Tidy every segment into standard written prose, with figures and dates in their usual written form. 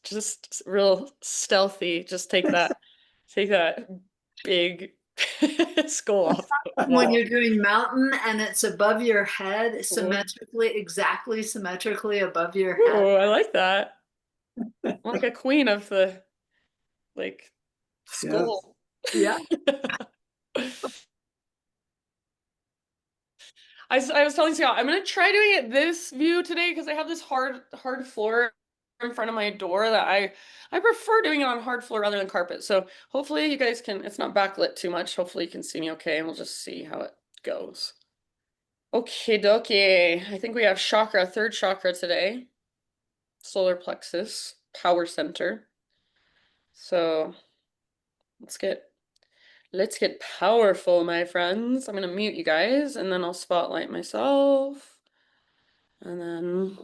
just real stealthy. Just take that big skull off the When wall. you're doing mountain and it's above your head, symmetrically, exactly symmetrically above your head. Ooh, I like that. I'm like a queen of the like Yes. skull. Yeah. I was telling Scott, I'm gonna try doing it this view today because I have this hard floor in front of my door that I prefer doing it on hard floor rather than carpet. So hopefully you guys can, it's not backlit too much. Hopefully you can see me okay, and we'll just see how it goes. Okay, dokie. I think we have chakra, third chakra today. Solar plexus, power center. So let's get powerful, my friends. I'm gonna mute you guys and then I'll spotlight myself. And then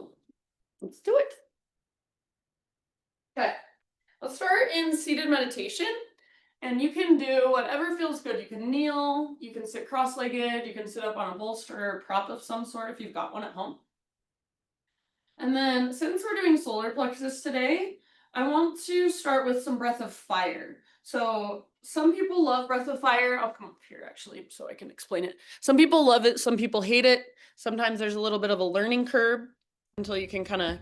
let's do it. Okay, let's start in seated meditation. And you can do whatever feels good. You can kneel, you can sit cross-legged, you can sit up on a bolster or prop of some sort if you've got one at home. And then since we're doing solar plexus today, I want to start with some breath of fire. So some people love breath of fire. I'll come up here actually so I can explain it. Some people love it, some people hate it. Sometimes there's a little bit of a learning curve until you can kind of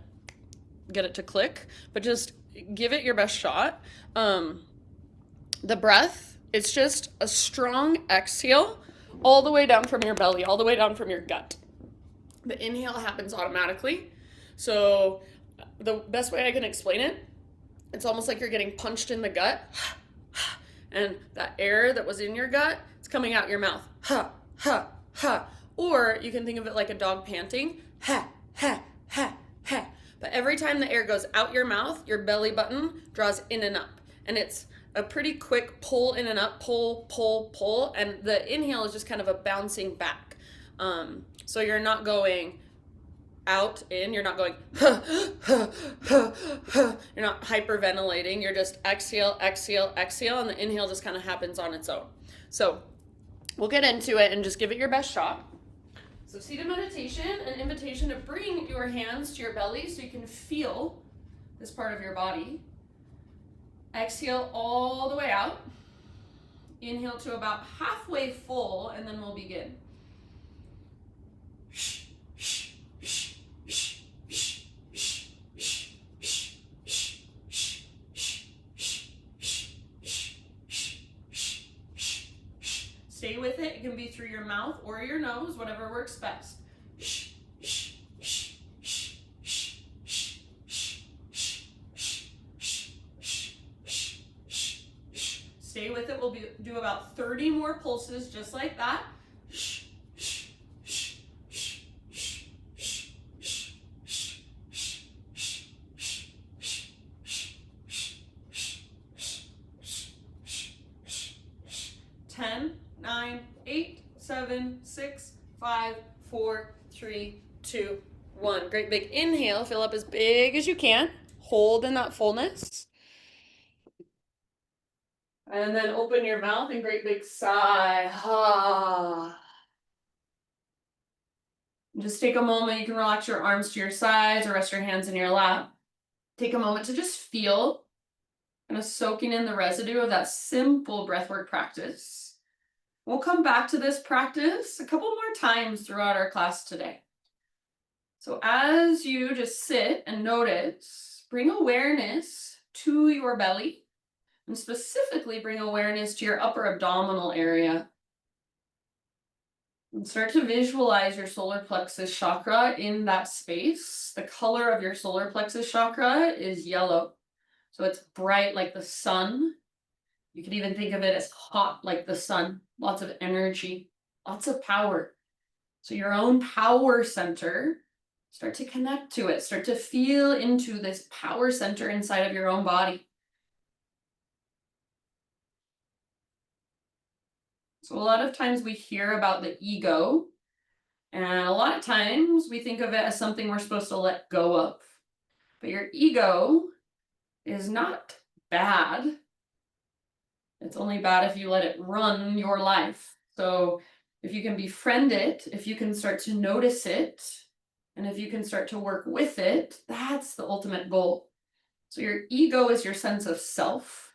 get it to click, but just give it your best shot. The breath, it's just a strong exhale all the way down from your belly, all the way down from your gut. The inhale happens automatically. So the best way I can explain it, it's almost like you're getting punched in the gut. And that air that was in your gut, it's coming out your mouth. Ha, ha, ha. Or you can think of it like a dog panting. Ha, ha, ha, ha. But every time the air goes out your mouth, your belly button draws in and up. And it's a pretty quick pull in and up, pull, pull, pull. And the inhale is just kind of a bouncing back. So you're not going out in, you're not going you're not hyperventilating, you're just exhale, exhale, exhale, and the inhale just kind of happens on its own. So we'll get into it and just give it your best shot. So seated meditation, an invitation to bring your hands to your belly so you can feel this part of your body. Exhale all the way out. Inhale to about halfway full, and then we'll begin. Stay with it. It can be through your mouth or your nose, whatever works best. Stay with it. We'll do about 30 more pulses just like that. Ten, 9, 8, 7, 6, 5, 4, 3, 2, 1. Great big inhale. Fill up as big as you can. Hold in that fullness. And then open your mouth and great big sigh. Ha. Just take a moment. You can relax your arms to your sides or rest your hands in your lap. Take a moment to just feel, kind of soaking in the residue of that simple breathwork practice. We'll come back to this practice a couple more times throughout our class today. So as you just sit and notice, bring awareness to your belly, and specifically bring awareness to your upper abdominal area. And start to visualize your solar plexus chakra in that space. The color of your solar plexus chakra is yellow. So it's bright like the sun. You could even think of it as hot like the sun. Lots of energy, lots of power. So your own power center, start to connect to it. Start to feel into this power center inside of your own body. So a lot of times we hear about the ego, and a lot of times we think of it as something we're supposed to let go of. But your ego is not bad. It's only bad if you let it run your life. So if you can befriend it, if you can start to notice it, and if you can start to work with it, that's the ultimate goal. So your ego is your sense of self.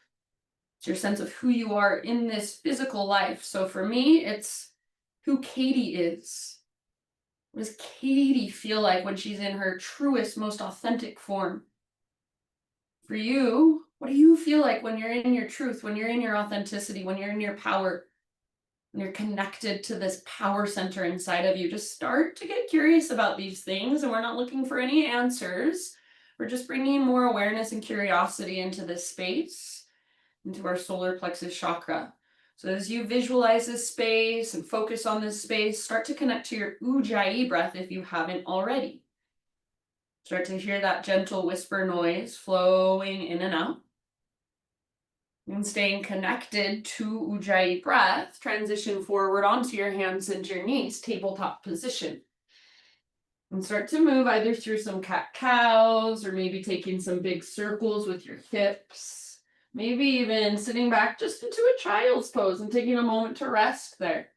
It's your sense of who you are in this physical life. So for me, it's who Katie is. What does Katie feel like when she's in her truest, most authentic form? For you, what do you feel like when you're in your truth, when you're in your authenticity, when you're in your power, when you're connected to this power center inside of you? Just start to get curious about these things. And we're not looking for any answers. We're just bringing more awareness and curiosity into this space, into our solar plexus chakra. So as you visualize this space and focus on this space, start to connect to your Ujjayi breath if you haven't already. Start to hear that gentle whisper noise flowing in and out. And staying connected to Ujjayi breath, transition forward onto your hands and your knees, tabletop position. And start to move either through some cat-cows or maybe taking some big circles with your hips. Maybe even sitting back just into a child's pose and taking a moment to rest there.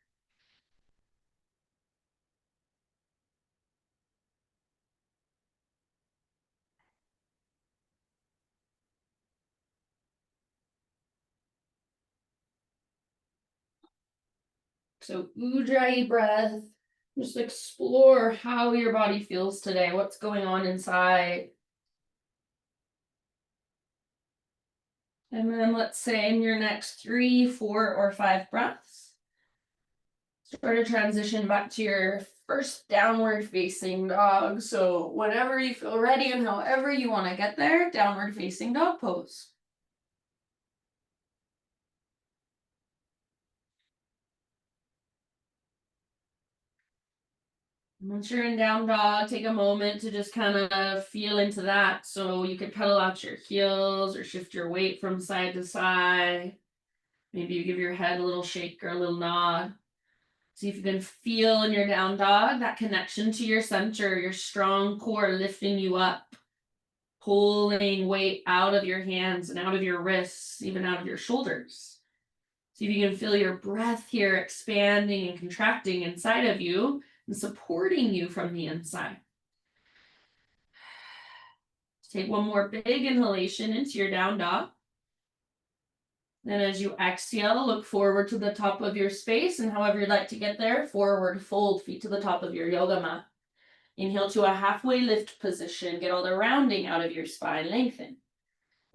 So Ujjayi breath, just explore how your body feels today, what's going on inside. And then let's say in your next 3, 4, or 5 breaths, start to transition back to your first downward facing dog. So whenever you feel ready and however you want to get there, downward facing dog pose. Once you're in down dog, take a moment to just kind of feel into that. So you could pedal out your heels or shift your weight from side to side. Maybe you give your head a little shake or a little nod. See if you can feel in your down dog that connection to your center, your strong core lifting you up, pulling weight out of your hands and out of your wrists, even out of your shoulders. See if you can feel your breath here expanding and contracting inside of you and supporting you from the inside. Take one more big inhalation into your down dog. Then as you exhale, look forward to the top of your space, and however you'd like to get there, forward fold, feet to the top of your yoga mat. Inhale to a halfway lift position, get all the rounding out of your spine, lengthen.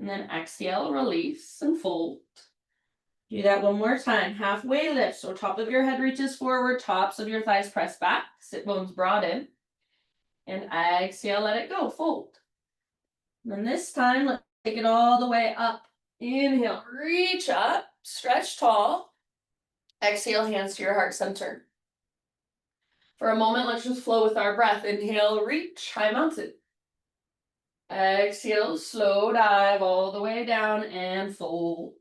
And then exhale, release, and fold. Do that one more time, halfway lift, so top of your head reaches forward, tops of your thighs press back, sit bones broaden. And exhale, let it go, fold. And then this time, let's take it all the way up. Inhale, reach up, stretch tall. Exhale, hands to your heart center. For a moment, let's just flow with our breath. Inhale, reach, high mountain. Exhale, slow dive all the way down and fold.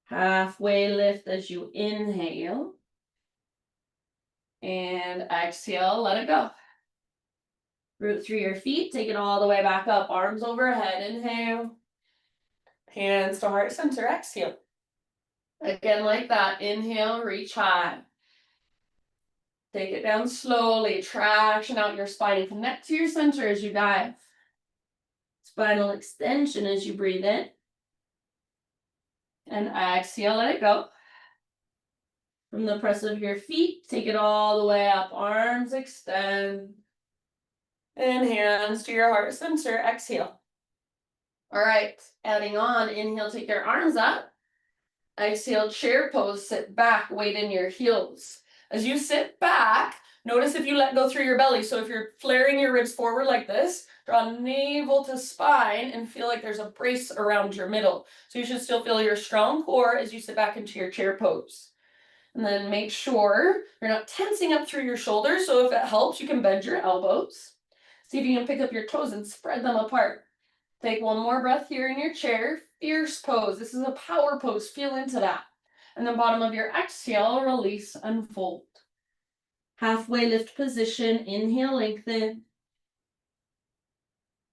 Halfway lift as you inhale. And exhale, let it go. Root through your feet, take it all the way back up, arms overhead, inhale. Hands to heart center, exhale. Again, like that, inhale, reach high. Take it down slowly, traction out your spine and connect to your center as you dive. Spinal extension as you breathe in. And exhale, let it go. From the press of your feet, take it all the way up, arms extend. And hands to your heart center, exhale. All right, adding on, inhale, take your arms up. Exhale, chair pose, sit back, weight in your heels. As you sit back, notice if you let go through your belly. So if you're flaring your ribs forward like this, draw navel to spine and feel like there's a brace around your middle. So you should still feel your strong core as you sit back into your chair pose. And then make sure you're not tensing up through your shoulders. So if it helps, you can bend your elbows. See if you can pick up your toes and spread them apart. Take one more breath here in your chair. Fierce pose. This is a power pose. Feel into that. And then bottom of your exhale, release and fold. Halfway lift position. Inhale, lengthen.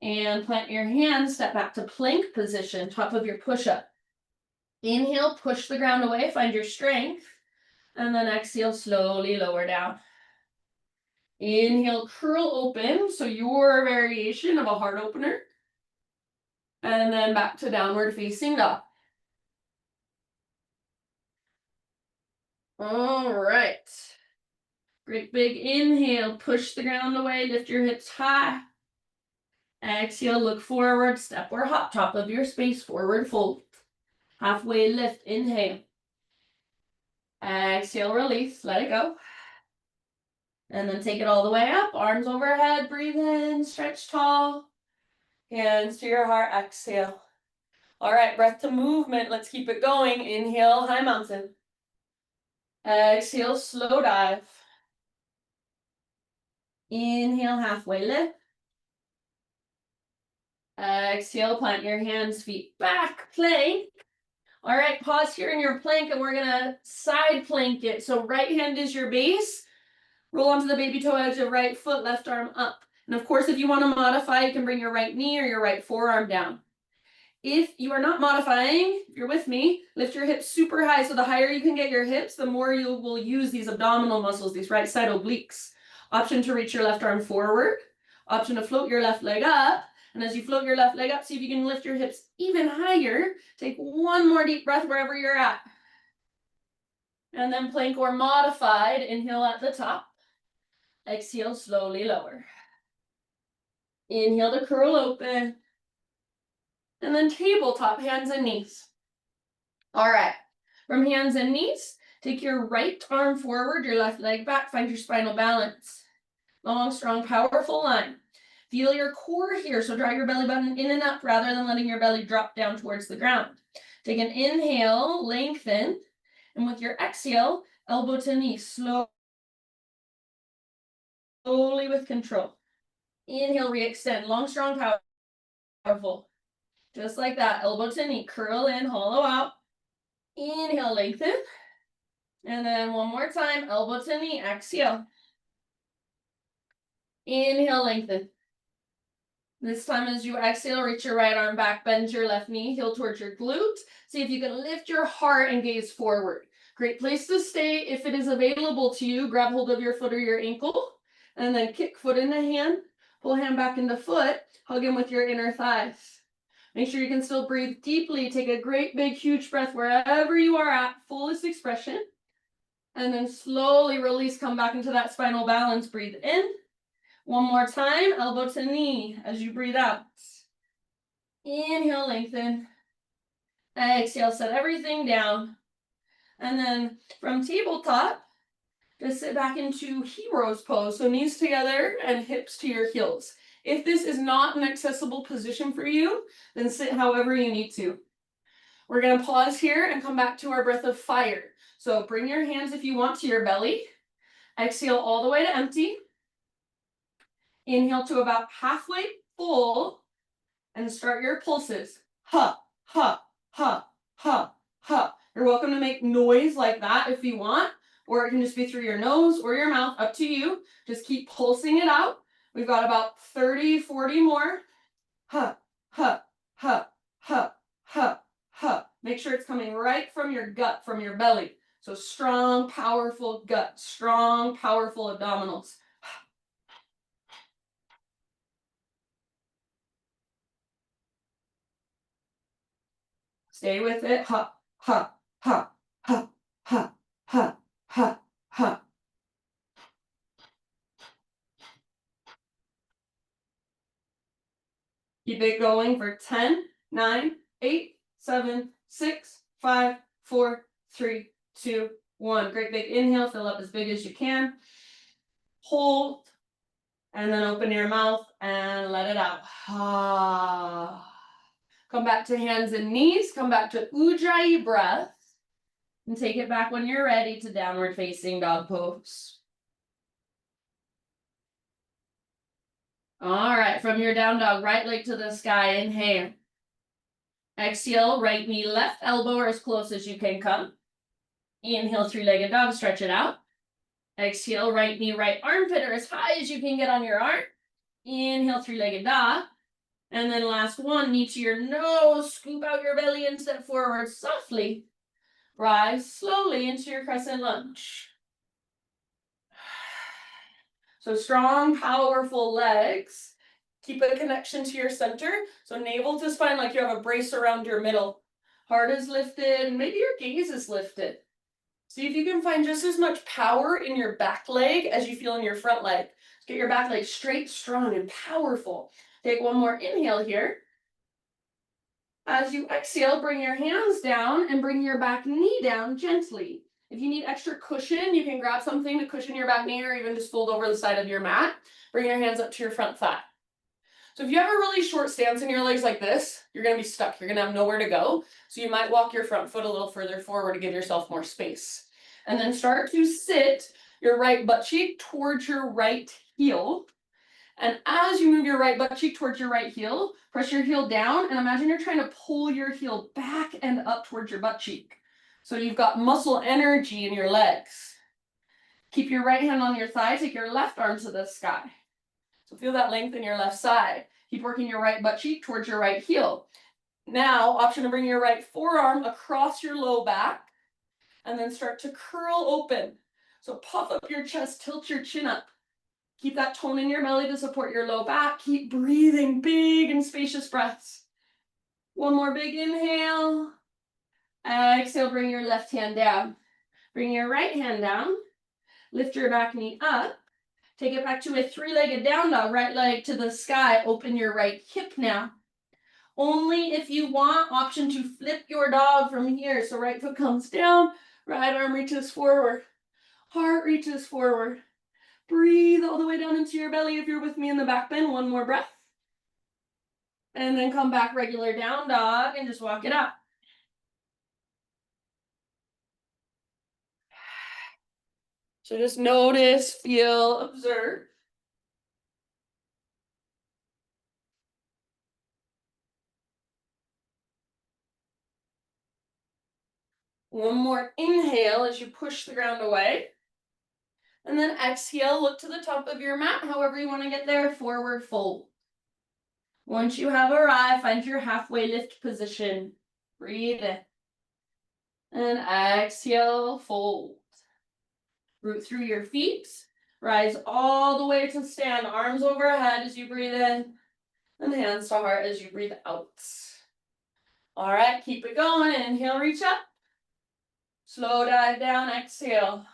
And plant your hands. Step back to plank position. Top of your push-up. Inhale, push the ground away. Find your strength. And then exhale, slowly lower down. Inhale, curl open. So your variation of a heart opener. And then back to downward facing dog. All right. Great big inhale, push the ground away, lift your hips high. Exhale, look forward, step or hop, top of your space, forward fold. Halfway lift, inhale. Exhale, release, let it go. And then take it all the way up, arms overhead, breathe in, stretch tall. Hands to your heart, exhale. All right, breath to movement, let's keep it going. Inhale, high mountain. Exhale, slow dive. Inhale, halfway lift. Exhale, plant your hands, feet back, plank. All right, pause here in your plank and we're gonna side plank it. So right hand is your base. Roll onto the baby toe edge of right foot, left arm up. And of course, if you want to modify, you can bring your right knee or your right forearm down. If you are not modifying, if you're with me, lift your hips super high. So the higher you can get your hips, the more you will use these abdominal muscles, these right side obliques. Option to reach your left arm forward. Option to float your left leg up. And as you float your left leg up, see if you can lift your hips even higher. Take one more deep breath wherever you're at. And then plank or modified, inhale at the top. Exhale, slowly lower. Inhale to curl open. And then tabletop, hands and knees. All right, from hands and knees, take your right arm forward, your left leg back, find your spinal balance. Long, strong, powerful line. Feel your core here, so draw your belly button in and up rather than letting your belly drop down towards the ground. Take an inhale, lengthen, and with your exhale, elbow to knee, slowly with control. Inhale, re-extend, long, strong, powerful. Just like that, elbow to knee, curl in, hollow out. Inhale, lengthen. And then one more time, elbow to knee, exhale. Inhale, lengthen. This time as you exhale, reach your right arm back, bend your left knee, heel towards your glute. See if you can lift your heart and gaze forward. Great place to stay. If it is available to you, grab hold of your foot or your ankle, and then kick foot into hand, pull hand back into foot, hug in with your inner thighs. Make sure you can still breathe deeply. Take a great big huge breath wherever you are at, fullest expression. And then slowly release, come back into that spinal balance. Breathe in. One more time, elbow to knee as you breathe out. Inhale, lengthen. Exhale, set everything down. And then from tabletop, just sit back into hero's pose. So knees together and hips to your heels. If this is not an accessible position for you, then sit however you need to. We're going to pause here and come back to our breath of fire. So bring your hands if you want to your belly. Exhale all the way to empty. Inhale to about halfway full and start your pulses. Ha, ha, ha, ha, ha. You're welcome to make noise like that if you want, or it can just be through your nose or your mouth, up to you. Just keep pulsing it out. We've got about 30, 40 more. Ha, ha, ha, ha, ha, ha. Make sure it's coming right from your gut, from your belly. So strong, powerful gut, strong, powerful abdominals. Stay with it. Ha, ha, ha, ha, ha, ha, ha, ha. Keep it going for 10, 9, 8, 7, 6, 5, 4, 3, 2, 1. Great big inhale, fill up as big as you can. Hold, and then open your mouth and let it out. Ah. Come back to hands and knees. Come back to Ujjayi breath. And take it back when you're ready to downward facing dog pose. All right, from your down dog, right leg to the sky, inhale. Exhale, right knee, left elbow or as close as you can come. Inhale, three-legged dog, stretch it out. Exhale, right knee, right armpit or as high as you can get on your arm. Inhale, three-legged dog. And then last one, knee to your nose, scoop out your belly and step forward softly. Rise slowly into your crescent lunge. So strong, powerful legs. Keep a connection to your center. So navel to spine, like you have a brace around your middle. Heart is lifted, maybe your gaze is lifted. See if you can find just as much power in your back leg as you feel in your front leg. Get your back leg straight, strong, and powerful. Take one more inhale here. As you exhale, bring your hands down and bring your back knee down gently. If you need extra cushion, you can grab something to cushion your back knee or even just fold over the side of your mat. Bring your hands up to your front thigh. So if you have a really short stance in your legs like this, you're going to be stuck. You're going to have nowhere to go. So you might walk your front foot a little further forward to give yourself more space. And then start to sit your right butt cheek towards your right heel. And as you move your right butt cheek towards your right heel, press your heel down and imagine you're trying to pull your heel back and up towards your butt cheek. So you've got muscle energy in your legs. Keep your right hand on your thigh, take your left arm to the sky. So feel that length in your left side. Keep working your right butt cheek towards your right heel. Now, option to bring your right forearm across your low back and then start to curl open. So puff up your chest, tilt your chin up. Keep that tone in your belly to support your low back. Keep breathing big and spacious breaths. One more big inhale. Exhale, bring your left hand down. Bring your right hand down. Lift your back knee up. Take it back to a three-legged down dog. Right leg to the sky. Open your right hip now. Only if you want, option to flip your dog from here. So right foot comes down, right arm reaches forward. Heart reaches forward. Breathe all the way down into your belly if you're with me in the back bend. One more breath. And then come back regular down dog and just walk it out. So just notice, feel, observe. One more inhale as you push the ground away. And then exhale, look to the top of your mat, however you want to get there, forward fold. Once you have arrived, find your halfway lift position. Breathe in. And exhale, fold. Root through your feet. Rise all the way to stand. Arms overhead as you breathe in. And hands to heart as you breathe out. All right, keep it going. Inhale, reach up. Slow dive down, exhale.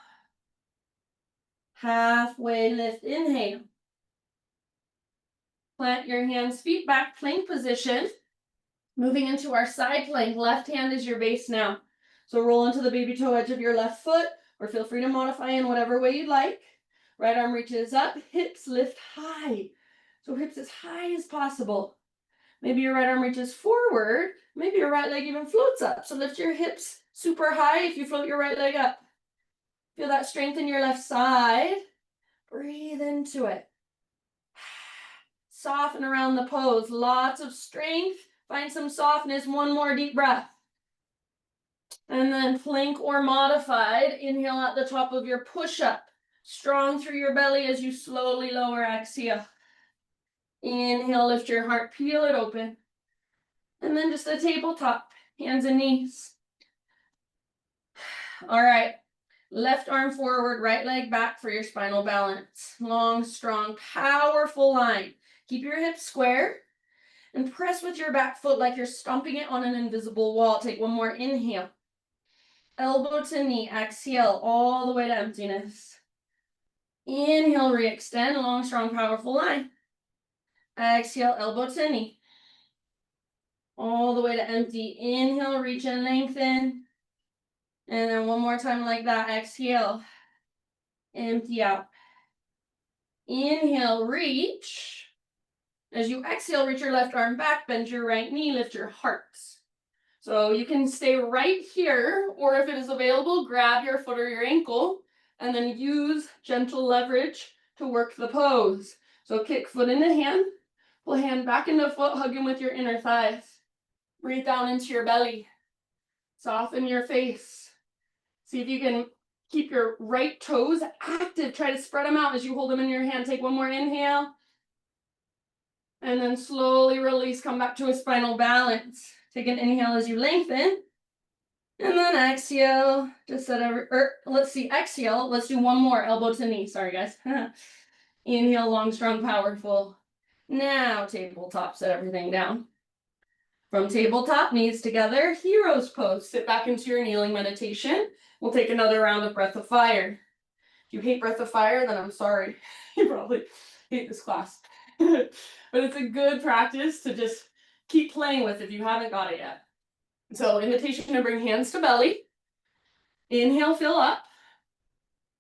Halfway lift, inhale. Plant your hands, feet back, plank position. Moving into our side plank. Left hand is your base now. So roll into the baby toe edge of your left foot, or feel free to modify in whatever way you'd like. Right arm reaches up, hips lift high. So hips as high as possible. Maybe your right arm reaches forward. Maybe your right leg even floats up. So lift your hips super high if you float your right leg up. Feel that strength in your left side. Breathe into it. Soften around the pose. Lots of strength. Find some softness. One more deep breath. And then plank or modified. Inhale at the top of your push-up. Strong through your belly as you slowly lower. Exhale. Inhale, lift your heart, peel it open. And then just a tabletop, hands and knees. All right, left arm forward, right leg back for your spinal balance. Long, strong, powerful line. Keep your hips square and press with your back foot like you're stomping it on an invisible wall. Take one more inhale. Elbow to knee, exhale all the way to emptiness. Inhale, re-extend, long, strong, powerful line. Exhale, elbow to knee. All the way to empty. Inhale, reach and lengthen. And then one more time like that. Exhale. Empty out. Inhale, reach. As you exhale, reach your left arm back, bend your right knee, lift your heart. So you can stay right here, or if it is available, grab your foot or your ankle, and then use gentle leverage to work the pose. So kick foot into hand, pull hand back into foot, hugging with your inner thighs. Breathe down into your belly. Soften your face. See if you can keep your right toes active. Try to spread them out as you hold them in your hand. Take one more inhale. And then slowly release. Come back to a spinal balance. Take an inhale as you lengthen. And then exhale. Just set let's see, exhale. Let's do one more. Elbow to knee. Sorry, guys. Inhale, long, strong, powerful. Now tabletop, set everything down. From tabletop, knees together, hero's pose. Sit back into your kneeling meditation. We'll take another round of breath of fire. If you hate breath of fire, then I'm sorry. You probably hate this class. But it's a good practice to just keep playing with if you haven't got it yet. So invitation to bring hands to belly. Inhale, fill up.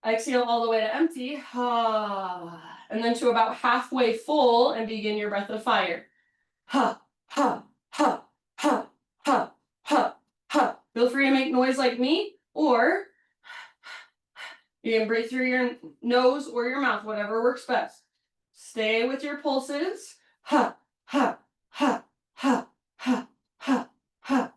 Exhale all the way to empty. And then to about halfway full and begin your breath of fire. Ha, ha, ha, ha, ha, ha, ha. Feel free to make noise like me, or you can breathe through your nose or your mouth, whatever works best. Stay with your pulses. Ha, ha, ha, ha, ha, ha, ha.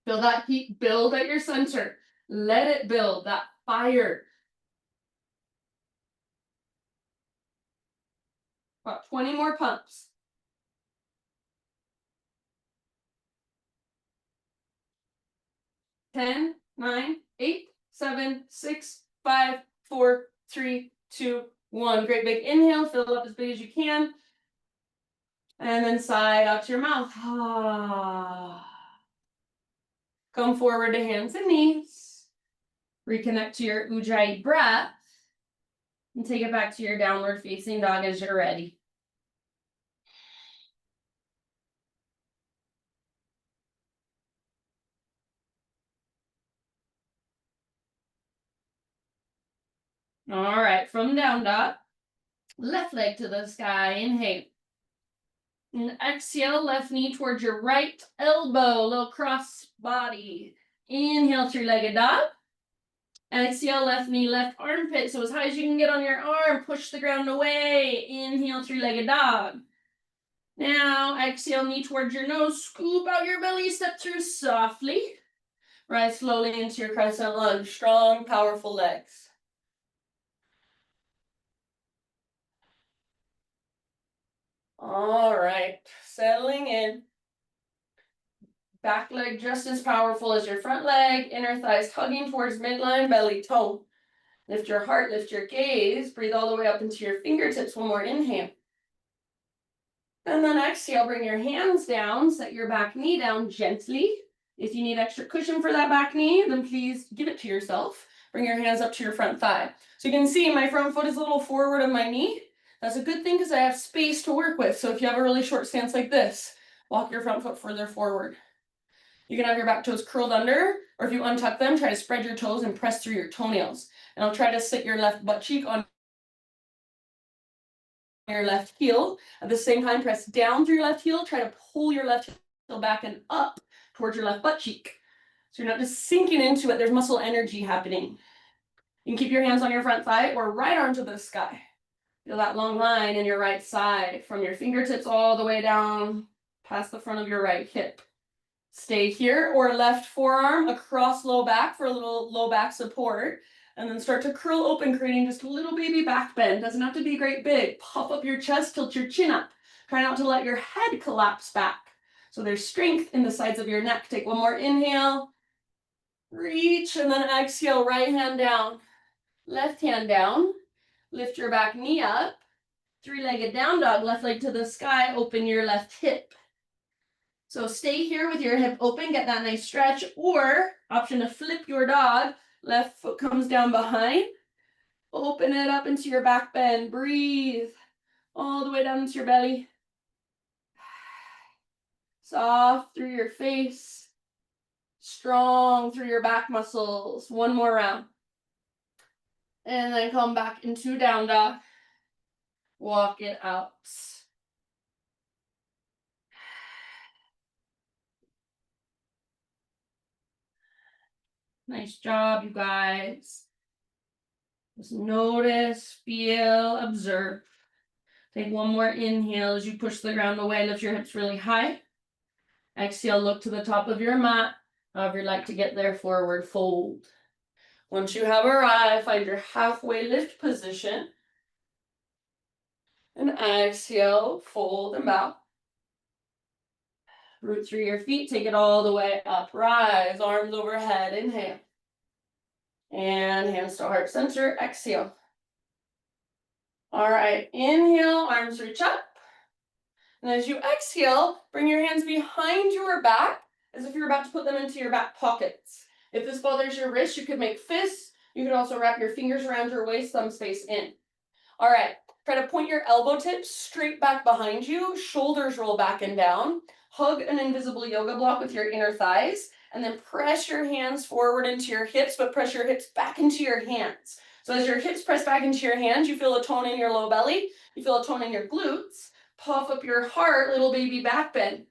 Feel that heat build at your center. Let it build, that fire. About 20 more pumps. 10, 9, 8, 7, 6, 5, 4, 3, 2, 1. Great big inhale, fill up as big as you can. And then side out to your mouth. Come forward to hands and knees. Reconnect to your Ujjayi breath. And take it back to your downward facing dog as you're ready. All right, from down dog, left leg to the sky, inhale. And exhale, left knee towards your right elbow, little cross body. Inhale, three-legged dog. Exhale, left knee, left armpit. So as high as you can get on your arm, push the ground away. Inhale, three-legged dog. Now, exhale, knee towards your nose, scoop out your belly, step through softly. Rise slowly into your crescent lunge. Strong, powerful legs. All right, settling in. Back leg just as powerful as your front leg. Inner thighs hugging towards midline, belly tone. Lift your heart, lift your gaze. Breathe all the way up into your fingertips. One more inhale. And then exhale, bring your hands down, set your back knee down gently. If you need extra cushion for that back knee, then please give it to yourself. Bring your hands up to your front thigh. So you can see my front foot is a little forward of my knee. That's a good thing because I have space to work with. So if you have a really short stance like this, walk your front foot further forward. You can have your back toes curled under, or if you untuck them, try to spread your toes and press through your toenails. And I'll try to sit your left butt cheek on your left heel. At the same time, press down through your left heel. Try to pull your left heel back and up towards your left butt cheek. So you're not just sinking into it. There's muscle energy happening. You can keep your hands on your front thigh or right arm to the sky. Feel that long line in your right side from your fingertips all the way down past the front of your right hip. Stay here, or left forearm across low back for a little low back support. And then start to curl open, creating just a little baby back bend. Doesn't have to be great big. Puff up your chest, tilt your chin up. Try not to let your head collapse back. So there's strength in the sides of your neck. Take one more inhale. Reach, and then exhale, right hand down. Left hand down. Lift your back knee up. Three-legged down dog, left leg to the sky. Open your left hip. So stay here with your hip open, get that nice stretch, or option to flip your dog. Left foot comes down behind. Open it up into your back bend. Breathe all the way down into your belly. Soft through your face. Strong through your back muscles. One more round. And then come back into down dog. Walk it out. Nice job, you guys. Just notice, feel, observe. Take one more inhale as you push the ground away. Lift your hips really high. Exhale, look to the top of your mat. However you like to get there, forward fold. Once you have arrived, find your halfway lift position. And exhale, fold and bow. Root through your feet, take it all the way up. Rise, arms overhead, inhale. And hands to heart center, exhale. All right, inhale, arms reach up. And as you exhale, bring your hands behind your back as if you're about to put them into your back pockets. If this bothers your wrist, you could make fists. You could also wrap your fingers around your waist, thumb space in. All right, try to point your elbow tips straight back behind you, shoulders roll back and down. Hug an invisible yoga block with your inner thighs, and then press your hands forward into your hips, but press your hips back into your hands. So as your hips press back into your hands, you feel a tone in your low belly, you feel a tone in your glutes. Puff up your heart, little baby back bend.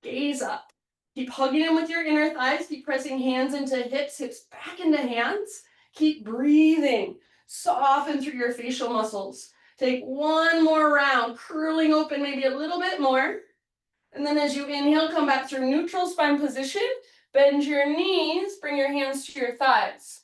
Gaze up. Keep hugging in with your inner thighs. Keep pressing hands into hips, hips back into hands. Keep breathing. Soften through your facial muscles. Take one more round, curling open maybe a little bit more. And then as you inhale, come back through neutral spine position. Bend your knees, bring your hands to your thighs.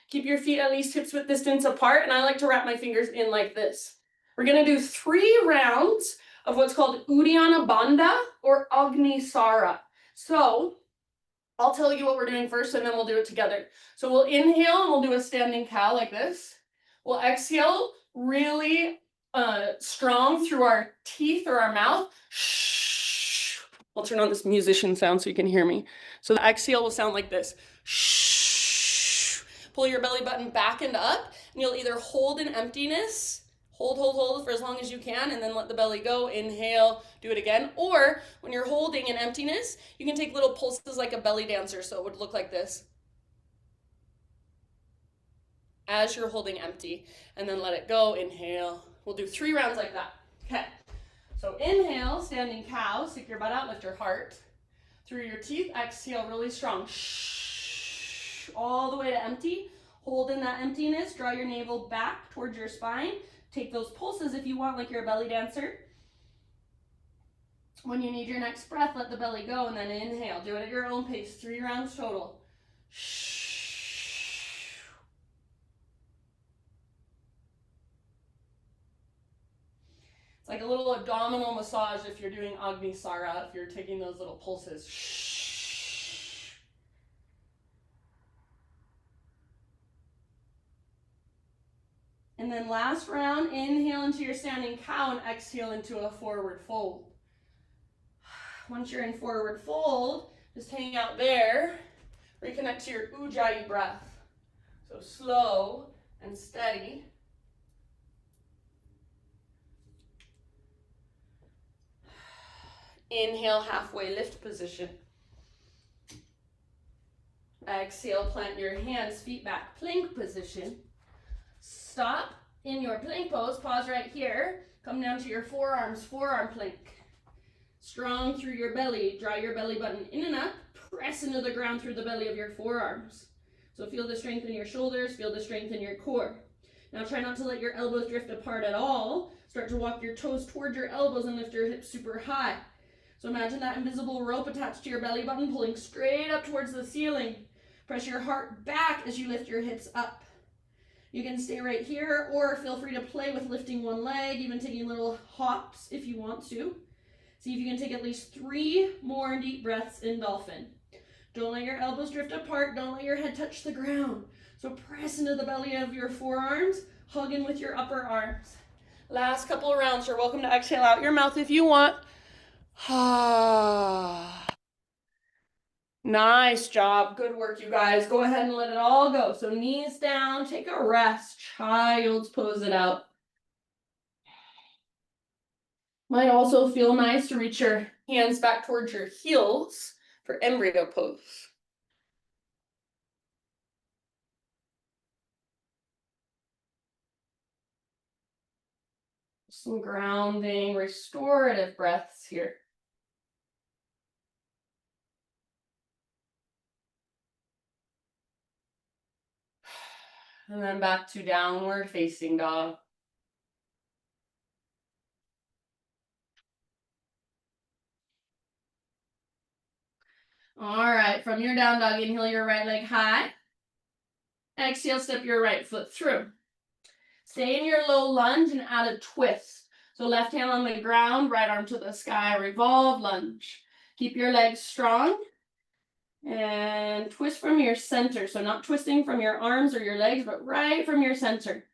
Keep your feet at least hips width distance apart, and I like to wrap my fingers in like this. We're gonna do 3 rounds of what's called Uddiyana Bandha or Agni Sara. So I'll tell you what we're doing first and then we'll do it together. So we'll inhale and we'll do a standing cow like this. We'll exhale really strong through our teeth or our mouth. Shh. I'll turn on this musician sound so you can hear me. So the exhale will sound like this. Shh. Pull your belly button back and up, and you'll either hold in emptiness, hold for as long as you can, and then let the belly go. Inhale, do it again. Or when you're holding in emptiness, you can take little pulses like a belly dancer, so it would look like this as you're holding empty, and then let it go. Inhale. We'll do 3 rounds like that. Okay. So inhale, standing cow, stick your butt out, lift your heart. Through your teeth, exhale really strong. Shh. All the way to empty. Hold in that emptiness, draw your navel back towards your spine. Take those pulses if you want, like you're a belly dancer. When you need your next breath, let the belly go, and then inhale. Do it at your own pace. 3 rounds total. Shh. It's like a little abdominal massage if you're doing Agni Sara, if you're taking those little pulses. Shh. And then last round, inhale into your standing cow and exhale into a forward fold. Once you're in forward fold, just hang out there. Reconnect to your Ujjayi breath. So slow and steady. Inhale, halfway lift position. Exhale, plant your hands, feet back, plank position. Stop in your plank pose, pause right here. Come down to your forearms, forearm plank. Strong through your belly, draw your belly button in and up, press into the ground through the belly of your forearms. So feel the strength in your shoulders, feel the strength in your core. Now try not to let your elbows drift apart at all. Start to walk your toes towards your elbows and lift your hips super high. So imagine that invisible rope attached to your belly button pulling straight up towards the ceiling. Press your heart back as you lift your hips up. You can stay right here or feel free to play with lifting one leg, even taking little hops if you want to. See if you can take at least 3 more deep breaths in dolphin. Don't let your elbows drift apart. Don't let your head touch the ground. So press into the belly of your forearms, hug in with your upper arms. Last couple of rounds. You're welcome to exhale out your mouth if you want. Nice job. Good work, you guys. Go ahead and let it all go. So knees down, take a rest. Child's pose it out. Might also feel nice to reach your hands back towards your heels for embryo pose. Some grounding, restorative breaths here. And then back to downward facing dog. All right, from your down dog, inhale your right leg high. Exhale, step your right foot through. Stay in your low lunge and add a twist. So left hand on the ground, right arm to the sky, revolve lunge. Keep your legs strong. And twist from your center. So not twisting from your arms or your legs, but right from your center.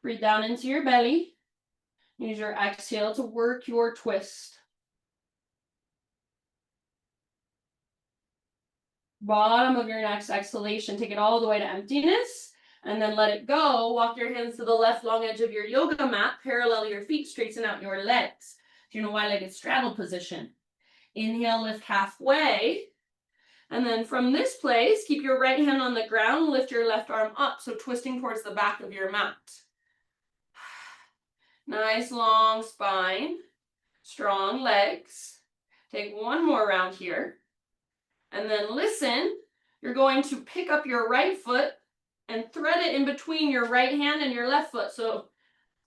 Breathe down into your belly. Use your exhale to work your twist. Bottom of your next exhalation, take it all the way to emptiness, and then let it go. Walk your hands to the left long edge of your yoga mat, parallel your feet, straighten out your legs. Do you know wide-legged straddle position? Inhale, lift halfway, and then from this place, keep your right hand on the ground, lift your left arm up, so twisting towards the back of your mat. Nice long spine, strong legs. Take one more round here. And then listen, you're going to pick up your right foot and thread it in between your right hand and your left foot. So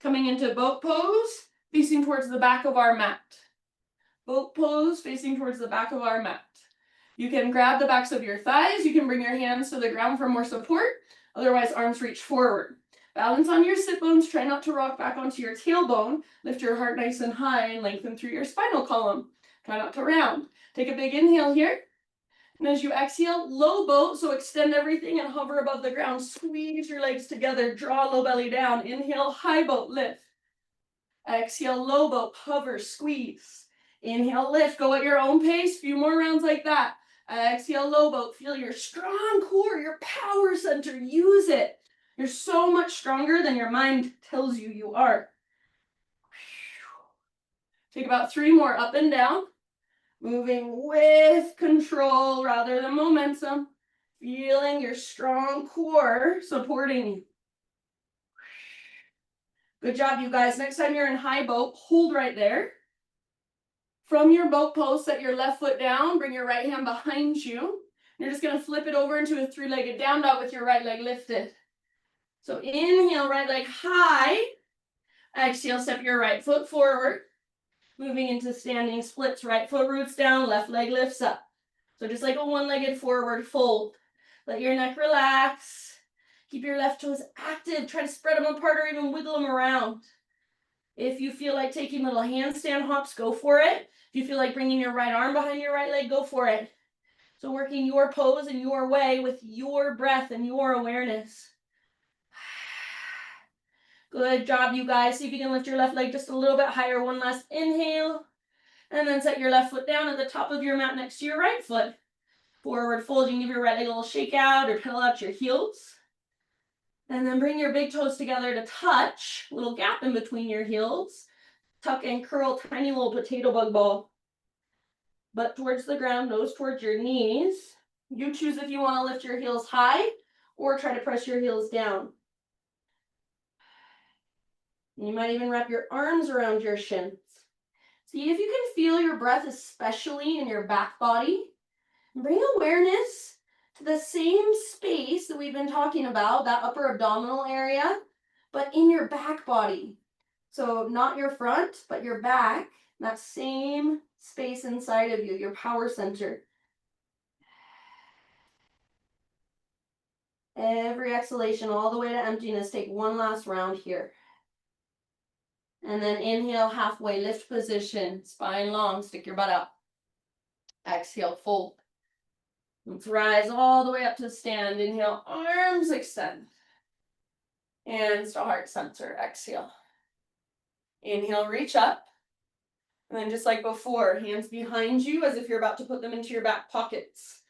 coming into boat pose, facing towards the back of our mat. Boat pose, facing towards the back of our mat. You can grab the backs of your thighs. You can bring your hands to the ground for more support. Otherwise, arms reach forward. Balance on your sit bones. Try not to rock back onto your tailbone. Lift your heart nice and high and lengthen through your spinal column. Try not to round. Take a big inhale here. And as you exhale, low boat, so extend everything and hover above the ground. Squeeze your legs together, draw low belly down. Inhale, high boat, lift. Exhale, low boat, hover, squeeze. Inhale, lift, go at your own pace. Few more rounds like that. Exhale, low boat, feel your strong core, your power center, use it. You're so much stronger than your mind tells you you are. Take about 3 more up and down. Moving with control rather than momentum. Feeling your strong core supporting you. Good job, you guys. Next time you're in high boat, hold right there. From your boat pose, set your left foot down. Bring your right hand behind you. You're just going to flip it over into a 3-legged down dog with your right leg lifted. So inhale, right leg high. Exhale, step your right foot forward. Moving into standing splits, right foot roots down, left leg lifts up. So just like a one-legged forward fold. Let your neck relax. Keep your left toes active. Try to spread them apart or even wiggle them around. If you feel like taking little handstand hops, go for it. If you feel like bringing your right arm behind your right leg, go for it. So working your pose in your way with your breath and your awareness. Good job, you guys. See if you can lift your left leg just a little bit higher. One last inhale. And then set your left foot down at the top of your mat next to your right foot. Forward fold. You can give your right leg a little shake out or pedal out your heels. And then bring your big toes together to touch. A little gap in between your heels. Tuck and curl, tiny little potato bug ball. Butt towards the ground, nose towards your knees. You choose if you want to lift your heels high or try to press your heels down. You might even wrap your arms around your shins. See if you can feel your breath, especially in your back body. Bring awareness to the same space that we've been talking about, that upper abdominal area, but in your back body. So not your front, but your back, that same space inside of you, your power center. Every exhalation all the way to emptiness. Take one last round here. And then inhale, halfway lift position, spine long, stick your butt up. Exhale, fold. Let's rise all the way up to stand. Inhale, arms extend. Hands to heart center, exhale. Inhale, reach up. And then just like before, hands behind you as if you're about to put them into your back pockets.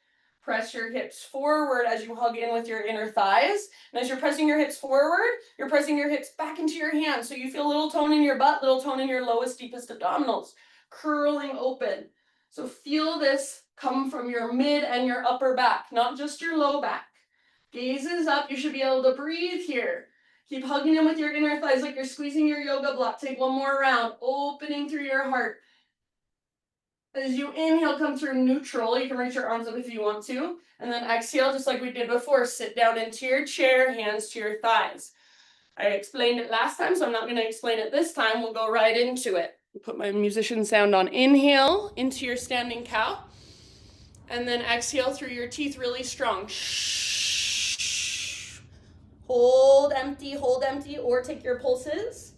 Press your hips forward as you hug in with your inner thighs. And as you're pressing your hips forward, you're pressing your hips back into your hands. So you feel a little tone in your butt, little tone in your lowest, deepest abdominals. Curling open. So feel this come from your mid and your upper back, not just your low back. Gazes up. You should be able to breathe here. Keep hugging in with your inner thighs like you're squeezing your yoga block. Take one more round, opening through your heart. As you inhale, come through neutral. You can reach your arms up if you want to. And then exhale, just like we did before. Sit down into your chair, hands to your thighs. I explained it last time, so I'm not going to explain it this time. We'll go right into it. Put my musician sound on. Inhale into your standing cow. And then exhale through your teeth really strong. Shh. Hold empty, or take your pulses.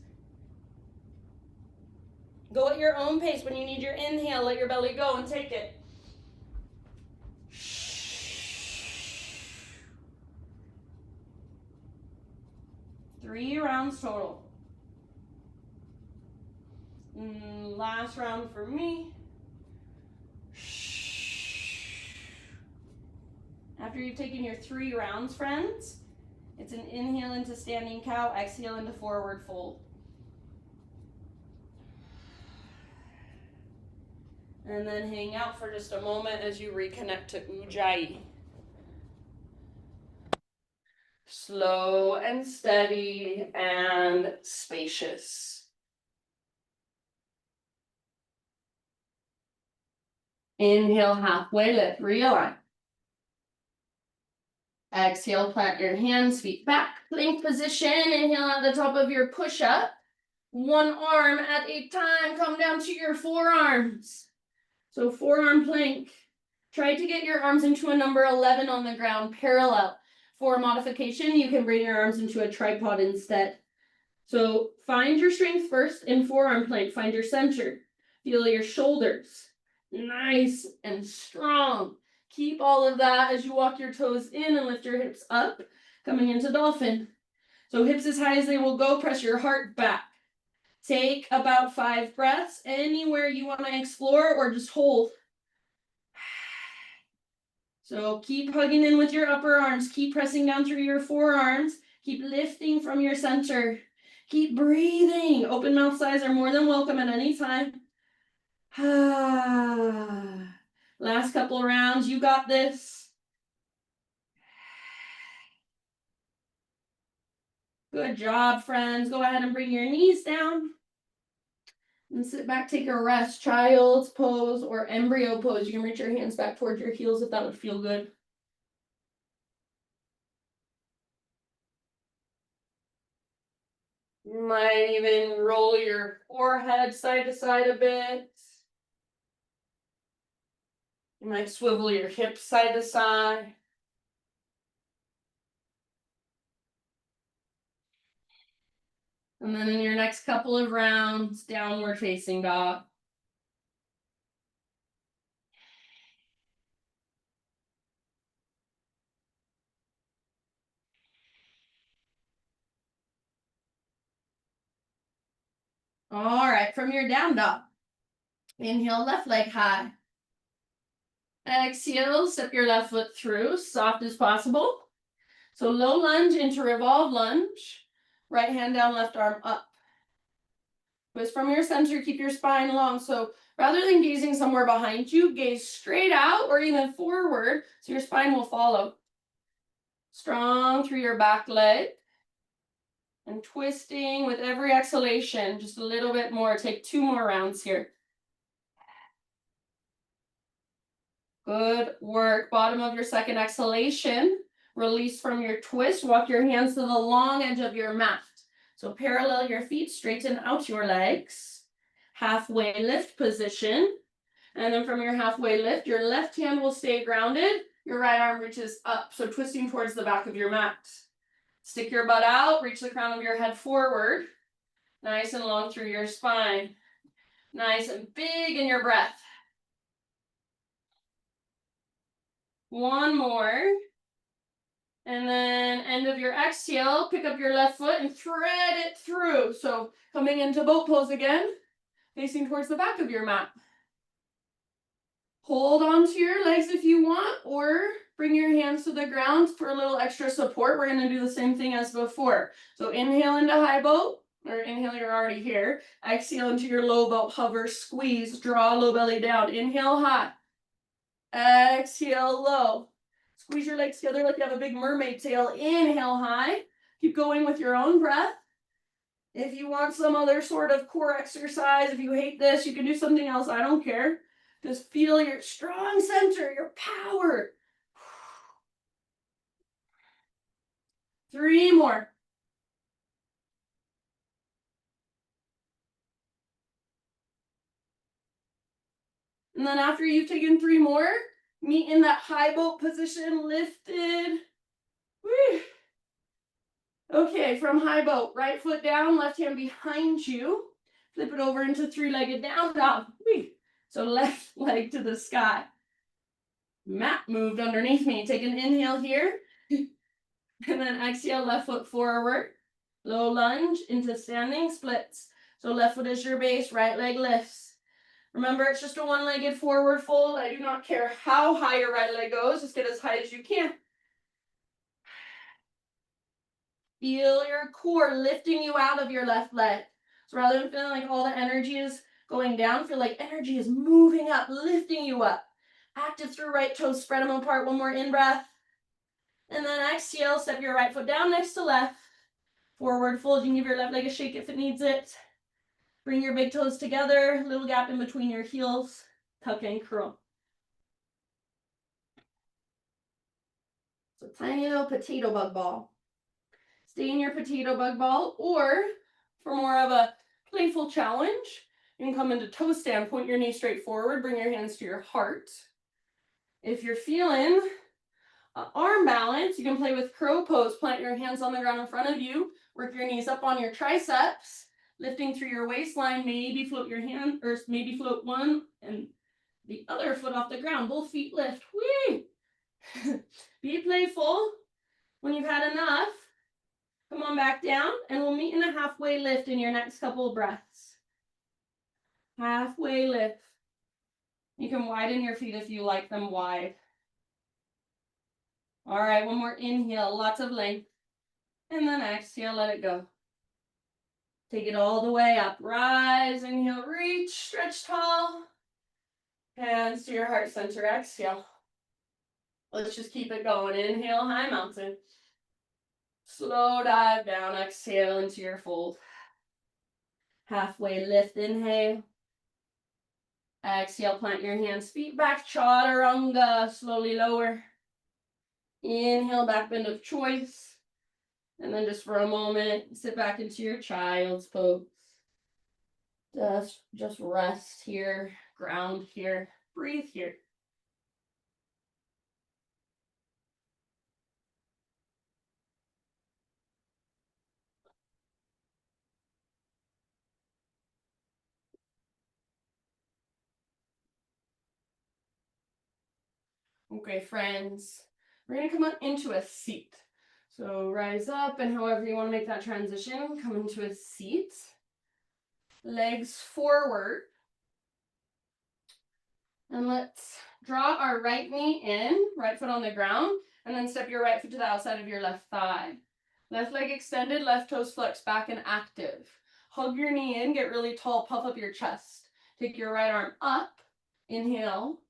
Go at your own pace. When you need your inhale, let your belly go and take it. 3 rounds total. Last round for me. After you've taken your 3 rounds, friends, it's an inhale into standing cow, exhale into forward fold. And then hang out for just a moment as you reconnect to Ujjayi. Slow and steady and spacious. Inhale, halfway lift, realign. Exhale, plant your hands, feet back, plank position. Inhale at the top of your push-up. One arm at a time, come down to your forearms. So forearm plank. Try to get your arms into a number 11 on the ground, parallel. For modification, you can bring your arms into a tripod instead. So find your strength first in forearm plank. Find your center. Feel your shoulders. Nice and strong. Keep all of that as you walk your toes in and lift your hips up, coming into dolphin. So hips as high as they will go, press your heart back. Take about 5 breaths anywhere you want to explore or just hold. So keep hugging in with your upper arms. Keep pressing down through your forearms. Keep lifting from your center. Keep breathing. Open mouth sighs are more than welcome at any time. Last couple rounds. You got this. Good job, friends. Go ahead and bring your knees down. And sit back, take a rest. Child's pose or embryo pose. You can reach your hands back towards your heels if that would feel good. You might even roll your forehead side to side a bit. You might swivel your hips side to side. And then in your next couple of rounds, downward facing dog. All right, from your down dog, inhale, left leg high. Exhale, step your left foot through, soft as possible. So low lunge into revolve lunge. Right hand down, left arm up. Twist from your center, keep your spine long. So rather than gazing somewhere behind you, gaze straight out or even forward so your spine will follow. Strong through your back leg. And twisting with every exhalation, just a little bit more. Take 2 more rounds here. Good work. Bottom of your second exhalation. Release from your twist. Walk your hands to the long edge of your mat. So parallel your feet, straighten out your legs. Halfway lift position. And then from your halfway lift, your left hand will stay grounded. Your right arm reaches up. So twisting towards the back of your mat. Stick your butt out, reach the crown of your head forward. Nice and long through your spine. Nice and big in your breath. One more. And then end of your exhale, pick up your left foot and thread it through. So coming into boat pose again, facing towards the back of your mat. Hold on to your legs if you want, or bring your hands to the ground for a little extra support. We're going to do the same thing as before. So inhale into high boat, or inhale, you're already here. Exhale into your low boat, hover, squeeze, draw low belly down. Inhale high. Exhale low. Squeeze your legs together like you have a big mermaid tail. Inhale high. Keep going with your own breath. If you want some other sort of core exercise, if you hate this, you can do something else. I don't care. Just feel your strong center, your power. 3 more. And then after you've taken 3 more, meet in that high boat position, lifted. Woo. Okay, from high boat, right foot down, left hand behind you. Flip it over into 3-legged down dog. Woo. So left leg to the sky. Mat moved underneath me. Take an inhale here. And then exhale, left foot forward. Low lunge into standing splits. So left foot is your base, right leg lifts. Remember, it's just a one-legged forward fold. I do not care how high your right leg goes, just get as high as you can. Feel your core lifting you out of your left leg. So rather than feeling like all the energy is going down, feel like energy is moving up, lifting you up. Active through right toes, spread them apart. One more in-breath. And then exhale, step your right foot down next to left. Forward fold, you can give your left leg a shake if it needs it. Bring your big toes together, little gap in between your heels, tuck and curl. So tiny little potato bug ball. Stay in your potato bug ball, or for more of a playful challenge, you can come into toe stand, point your knee straight forward, bring your hands to your heart. If you're feeling arm balance, you can play with crow pose, plant your hands on the ground in front of you, work your knees up on your triceps, lifting through your waistline, maybe float your hand, or maybe float one and the other foot off the ground, both feet lift. Whee! Be playful. When you've had enough, come on back down, and we'll meet in a halfway lift in your next couple of breaths. Halfway lift. You can widen your feet if you like them wide. All right, one more inhale, lots of length. And then exhale, let it go. Take it all the way up. Rise, inhale, reach, stretch tall. Hands to your heart center, exhale. Let's just keep it going. Inhale, high mountain. Slow dive down, exhale into your fold. Halfway lift, inhale. Exhale, plant your hands, feet back, chaturanga, slowly lower. Inhale, back bend of choice. And then just for a moment, sit back into your child's pose. Just rest here, ground here, breathe here. Okay, friends, we're gonna come up into a seat. So rise up, and however you want to make that transition, come into a seat. Legs forward. And let's draw our right knee in, right foot on the ground, and then step your right foot to the outside of your left thigh. Left leg extended, left toes flexed back and active. Hug your knee in, get really tall, puff up your chest. Take your right arm up, inhale,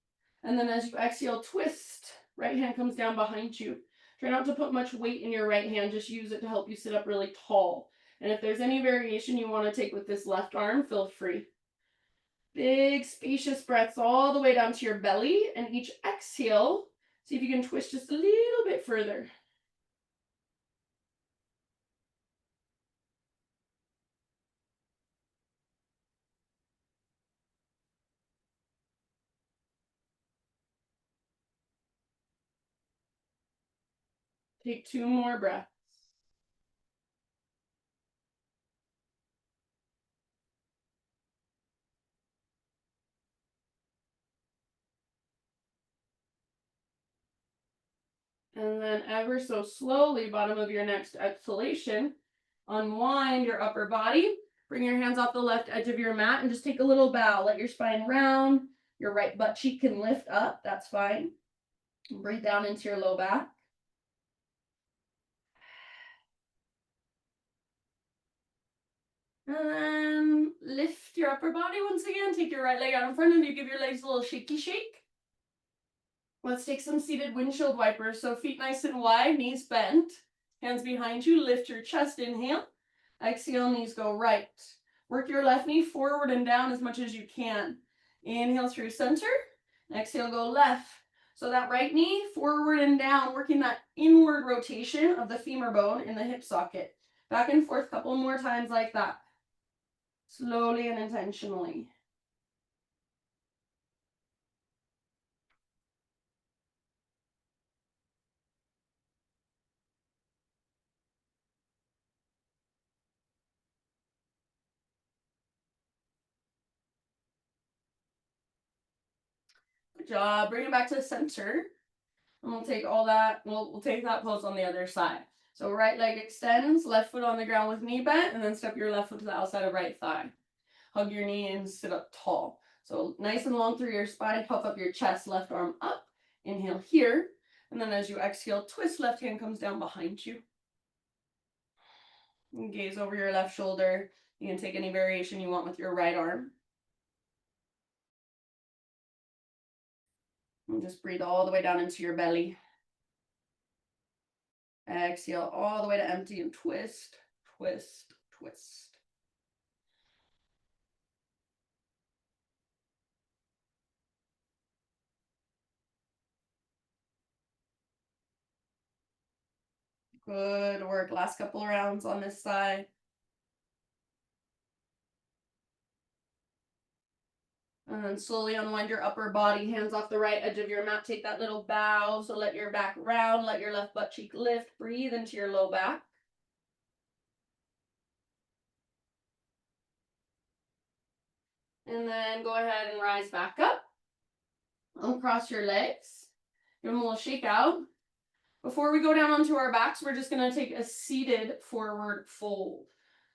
and then as you exhale, twist. Right hand comes down behind you. Try not to put much weight in your right hand, just use it to help you sit up really tall. And if there's any variation you want to take with this left arm, feel free. Big spacious breaths all the way down to your belly, and each exhale, see if you can twist just a little bit further. Take 2 more breaths. And then ever so slowly, bottom of your next exhalation, unwind your upper body. Bring your hands off the left edge of your mat and just take a little bow. Let your spine round. Your right butt cheek can lift up. That's fine. Breathe down into your low back. And then lift your upper body once again. Take your right leg out in front of you. Give your legs a little shaky shake. Let's take some seated windshield wipers. So feet nice and wide, knees bent. Hands behind you. Lift your chest. Inhale. Exhale, knees go right. Work your left knee forward and down as much as you can. Inhale through center. Exhale, go left. So that right knee forward and down, working that inward rotation of the femur bone in the hip socket. Back and forth, couple more times like that. Slowly and intentionally. Good job. Bring it back to the center. And we'll take all that, we'll take that pose on the other side. So right leg extends, left foot on the ground with knee bent, and then step your left foot to the outside of right thigh. Hug your knee and sit up tall. So nice and long through your spine, puff up your chest, left arm up. Inhale here. And then as you exhale, twist, left hand comes down behind you. And gaze over your left shoulder. You can take any variation you want with your right arm. And just breathe all the way down into your belly. Exhale all the way to empty and twist, twist, twist. Good work. Last couple of rounds on this side. And then slowly unwind your upper body, hands off the right edge of your mat. Take that little bow. So let your back round, let your left butt cheek lift. Breathe into your low back. And then go ahead and rise back up. Uncross your legs. Give them a little shake out. Before we go down onto our backs, we're just going to take a seated forward fold.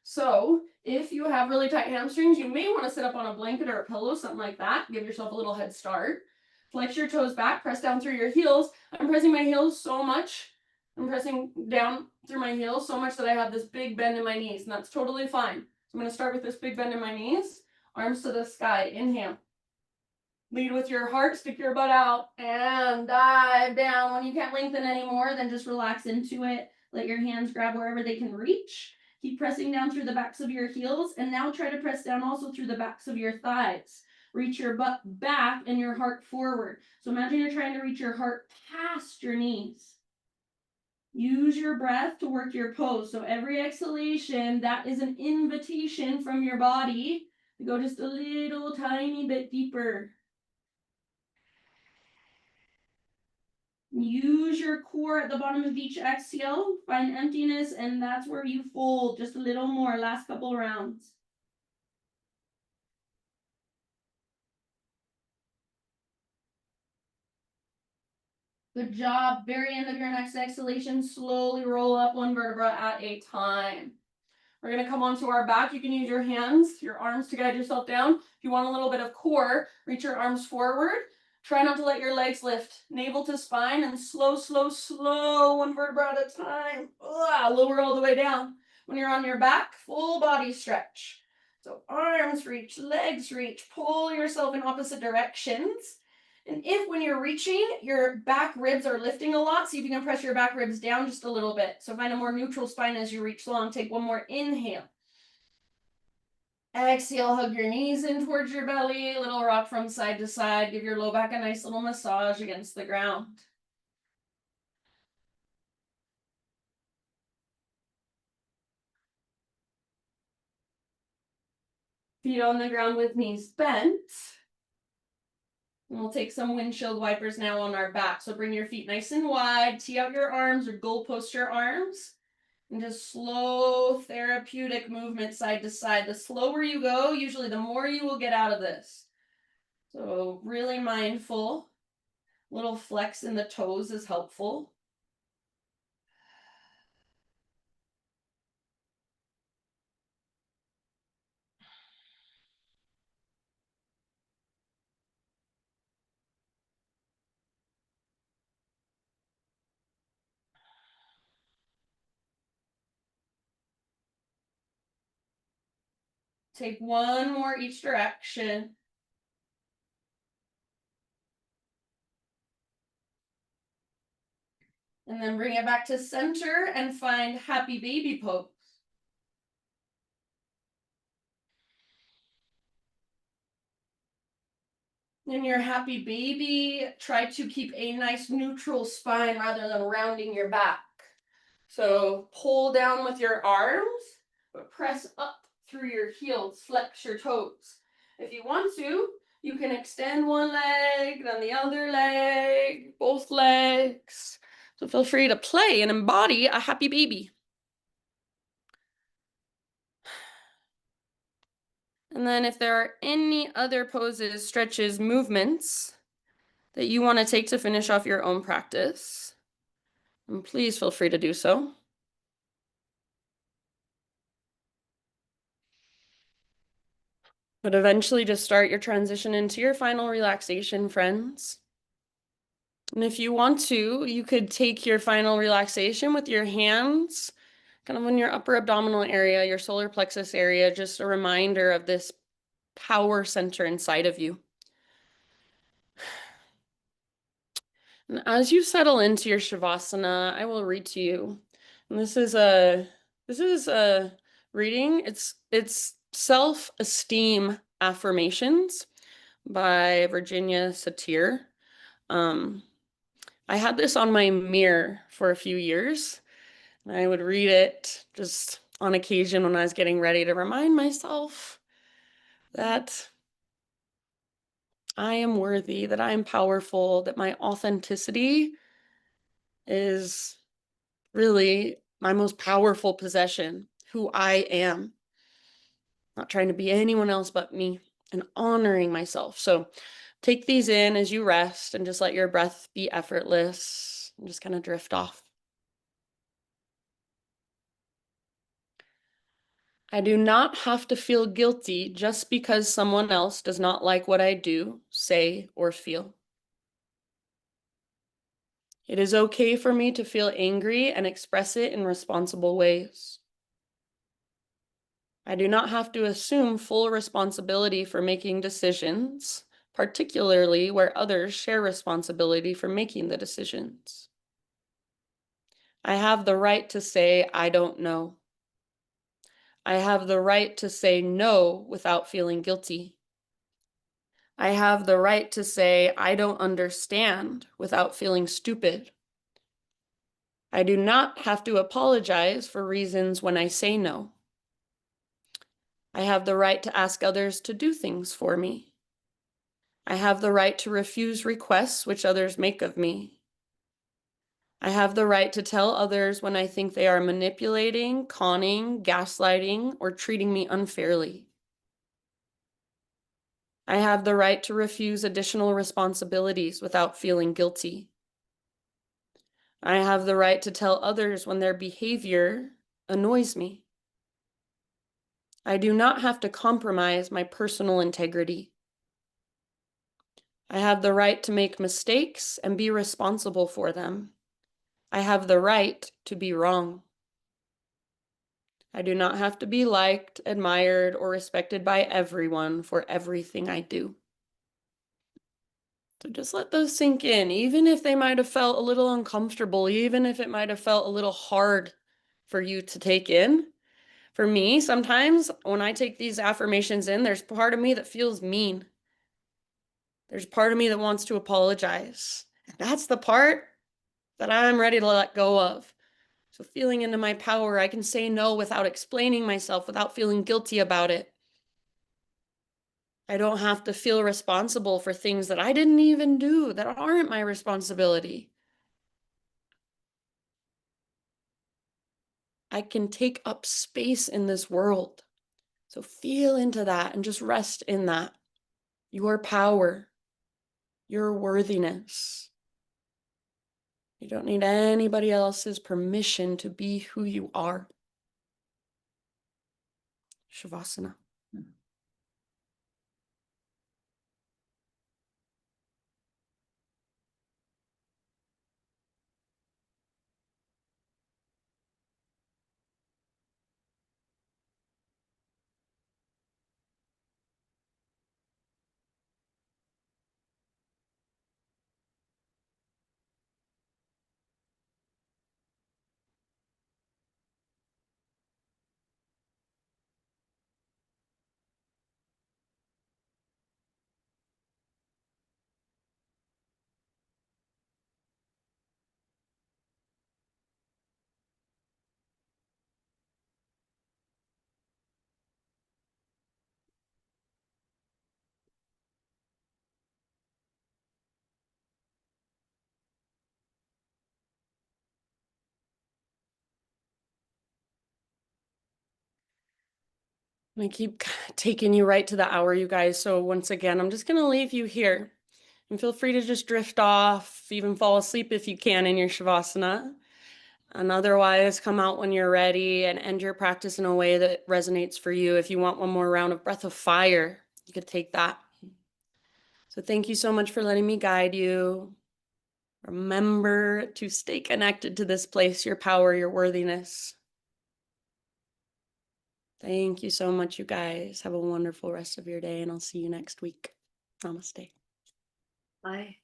So if you have really tight hamstrings, you may want to sit up on a blanket or a pillow, something like that. Give yourself a little head start. Flex your toes back, press down through your heels. I'm pressing my heels so much. I'm pressing down through my heels so much that I have this big bend in my knees, and that's totally fine. So I'm going to start with this big bend in my knees. Arms to the sky. Inhale. Lead with your heart, stick your butt out, and dive down. When you can't lengthen anymore, then just relax into it. Let your hands grab wherever they can reach. Keep pressing down through the backs of your heels, and now try to press down also through the backs of your thighs. Reach your butt back and your heart forward. So imagine you're trying to reach your heart past your knees. Use your breath to work your pose. So every exhalation, that is an invitation from your body to go just a little tiny bit deeper. Use your core at the bottom of each exhale. Find emptiness, and that's where you fold just a little more. Last couple rounds. Good job. Very end of your next exhalation, slowly roll up one vertebra at a time. We're going to come onto our back. You can use your hands, your arms to guide yourself down. If you want a little bit of core, reach your arms forward. Try not to let your legs lift. Navel to spine, and slow, slow, slow, one vertebra at a time. Lower all the way down. When you're on your back, full body stretch. So arms reach, legs reach. Pull yourself in opposite directions. And if when you're reaching, your back ribs are lifting a lot, see if you can press your back ribs down just a little bit. So find a more neutral spine as you reach long. Take one more inhale. Exhale, hug your knees in towards your belly. Little rock from side to side. Give your low back a nice little massage against the ground. Feet on the ground with knees bent. And we'll take some windshield wipers now on our back. So bring your feet nice and wide. Tee out your arms or goalpost your arms. And just slow therapeutic movement side to side. The slower you go, usually the more you will get out of this. So really mindful. Little flex in the toes is helpful. Take one more each direction. And then bring it back to center and find happy baby pose. In your happy baby, try to keep a nice neutral spine rather than rounding your back. So pull down with your arms, but press up through your heels, flex your toes. If you want to, you can extend one leg, then the other leg, both legs. So feel free to play and embody a happy baby. And then if there are any other poses, stretches, movements that you want to take to finish off your own practice, and please feel free to do so. But eventually just start your transition into your final relaxation, friends. And if you want to, you could take your final relaxation with your hands kind of in your upper abdominal area, your solar plexus area, just a reminder of this power center inside of you. And as you settle into your Shavasana, I will read to you. And this is a reading. It's self-esteem affirmations by Virginia Satir. I had this on my mirror for a few years. And I would read it just on occasion when I was getting ready to remind myself that I am worthy, that I am powerful, that my authenticity is really my most powerful possession, who I am, not trying to be anyone else but me, and honoring myself. So take these in as you rest and just let your breath be effortless and just kind of drift off. I do not have to feel guilty just because someone else does not like what I do, say, or feel. It is okay for me to feel angry and express it in responsible ways. I do not have to assume full responsibility for making decisions, particularly where others share responsibility for making the decisions. I have the right to say, I don't know. I have the right to say no without feeling guilty. I have the right to say, I don't understand without feeling stupid. I do not have to apologize for reasons when I say no. I have the right to ask others to do things for me. I have the right to refuse requests which others make of me. I have the right to tell others when I think they are manipulating, conning, gaslighting, or treating me unfairly. I have the right to refuse additional responsibilities without feeling guilty. I have the right to tell others when their behavior annoys me. I do not have to compromise my personal integrity. I have the right to make mistakes and be responsible for them. I have the right to be wrong. I do not have to be liked, admired, or respected by everyone for everything I do. So just let those sink in, even if they might have felt a little uncomfortable, even if it might have felt a little hard for you to take in. For me, sometimes when I take these affirmations in, there's part of me that feels mean. There's part of me that wants to apologize. And that's the part that I'm ready to let go of. So feeling into my power, I can say no without explaining myself, without feeling guilty about it. I don't have to feel responsible for things that I didn't even do, that aren't my responsibility. I can take up space in this world. So feel into that and just rest in that. Your power, your worthiness. You don't need anybody else's permission to be who you are. Shavasana. I keep taking you right to the hour, you guys. So once again, I'm just going to leave you here. And feel free to just drift off, even fall asleep if you can in your Shavasana. And otherwise, come out when you're ready and end your practice in a way that resonates for you. If you want one more round of breath of fire, You could take that. So thank you so much for letting me guide you. Remember to stay connected to this place, your power, your worthiness. Thank you so much, you guys. Have a wonderful rest of your day, and I'll see you next week. Namaste. Bye.